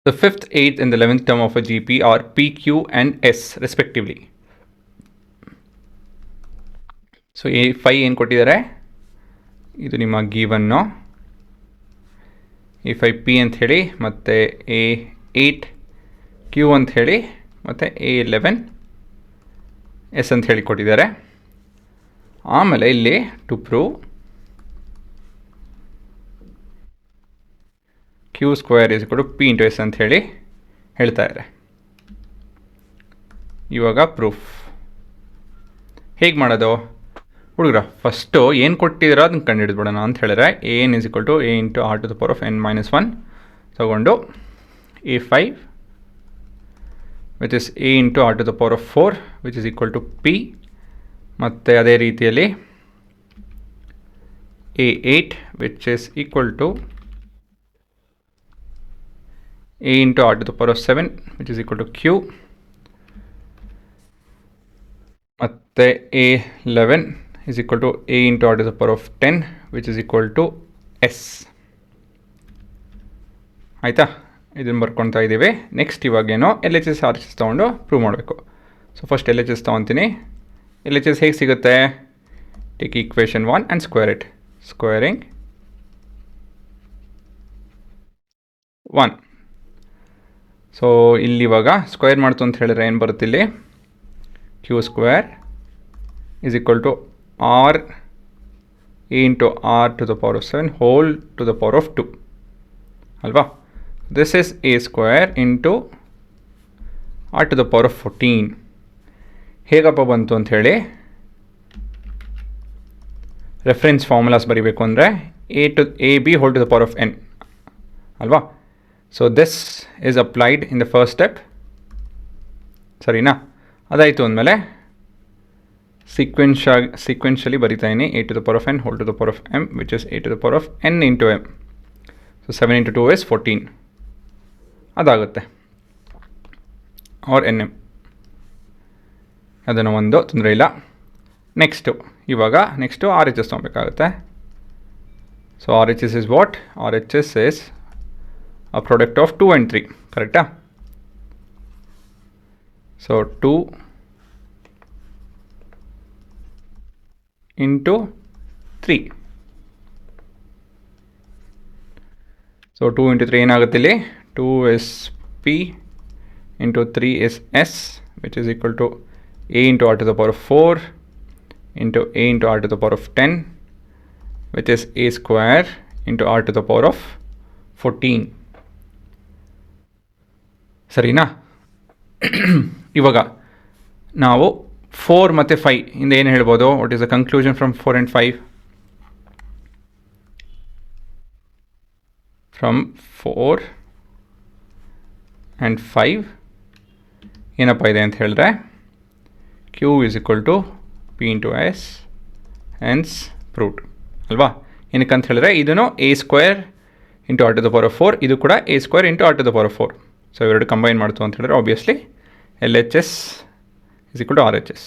The fifth, eighth, and the 11th term of a GP are P, Q, and S respectively. So A5 ಏನು ಕೊಟ್ಟಿದ್ದಾರೆ, ಇದು ನಿಮ್ಮ ಗಿವನ್ನು. A5 P ಅಂತ ಹೇಳಿ, ಮತ್ತು A8 Q ಅಂತ ಹೇಳಿ, ಮತ್ತು A11 S ಅಂತ ಹೇಳಿ ಕೊಟ್ಟಿದ್ದಾರೆ. ಆಮೇಲೆ ಇಲ್ಲಿ to prove Q square is equal to P into S ಅಂತ ಹೇಳಿ ಹೇಳ್ತಾ ಇದ್ದಾರೆ. ಇವಾಗ ಪ್ರೂಫ್ ಹೇಗೆ ಮಾಡೋದು ಹುಡುಗ್ರ? ಫಸ್ಟು ಏನು ಕೊಟ್ಟಿದ್ದೀರೋ ಅದನ್ನು ಕಂಡು ಹಿಡಿದ್ಬಿಡೋಣ ಅಂತ ಹೇಳಿದ್ರೆ, N is equal to A into R to the power of n-1 ತಗೊಂಡು A5 which is A into R to the power of 4 which is equal to P, ಮತ್ತು ಅದೇ ರೀತಿಯಲ್ಲಿ A8 which is equal to A into R to the power of 7 which is equal to Q, ಮತ್ತು A11 is equal to A into R to the power of 10 which is equal to S. ಆಯಿತಾ? ಇದನ್ನು ಬರ್ಕೊಳ್ತಾ ಇದ್ದೀವಿ. Next ಇವಾಗೇನೋ LHS RHS ತೊಗೊಂಡು prove ಮಾಡಬೇಕು. So first LHS ತೊಗೊತೀನಿ. LHS ಹೇಗೆ ಸಿಗುತ್ತೆ? Take equation 1 and square it. Squaring 1. So ಇಲ್ಲಿವಾಗ ಸ್ಕ್ವೇರ್ ಮಾಡ್ತು ಅಂತ ಹೇಳಿದ್ರೆ ಏನು ಬರುತ್ತೆ ಇಲ್ಲಿ? Q square is equal to R A into R to the power of 7 whole to the power of 2 ಅಲ್ವಾ? This is A square into R to the power of 14. ಹೇಗಪ್ಪ ಬಂತು ಅಂತ ಹೇಳಿ ರೆಫರೆನ್ಸ್ ಫಾರ್ಮುಲಾಸ್ ಬರೀಬೇಕು ಅಂದರೆ AB whole to the power of n ಅಲ್ವಾ? So this is applied in the first step. ಸರಿನಾ? ಅದಾಯಿತು ಅಂದಮೇಲೆ ಸೀಕ್ವೆನ್ಷಿಯಲಿ ಬರಿತಾ ಇದ್ದೀನಿ. A to the power of n whole to the power of m which is A to the power of n into m. So 7 into 2 is 14 ಅದಾಗುತ್ತೆ, or NM. ಅದನ್ನು ಒಂದು ತೊಂದರೆ ಇಲ್ಲ. Next RHS ತೊಗೊಬೇಕಾಗುತ್ತೆ. So RHS is what? RHS is a product of 2 and 3, ಕರೆಕ್ಟಾ? So 2 into 3. So 2 into 3 ಏನಾಗುತ್ತೆ ಇಲ್ಲಿ? 2 is P into 3 is S which is equal to A into R to the power of 4 into A into R to the power of 10 which is A square into R to the power of 14. ಸರಿನಾ? ಇವಾಗ ನಾವು 4 ಮತ್ತು 5 ಇಂದ ಏನು ಹೇಳ್ಬೋದು? What is the conclusion from 4 and 5? From 4 and 5 ಏನಪ್ಪ ಇದೆ ಅಂತ ಹೇಳಿದ್ರೆ Q is equal to P into S hence proved ಅಲ್ವಾ? ಏನಕ್ಕಂತ ಹೇಳಿದ್ರೆ ಇದನ್ನು A square into R to the power of 4, ಇದು ಕೂಡ A square into R to the power of 4. So ಇವೆರಡು ಕಂಬೈನ್ ಮಾಡ್ತು ಅಂತ ಹೇಳಿದ್ರೆ obviously LHS is equal to RHS.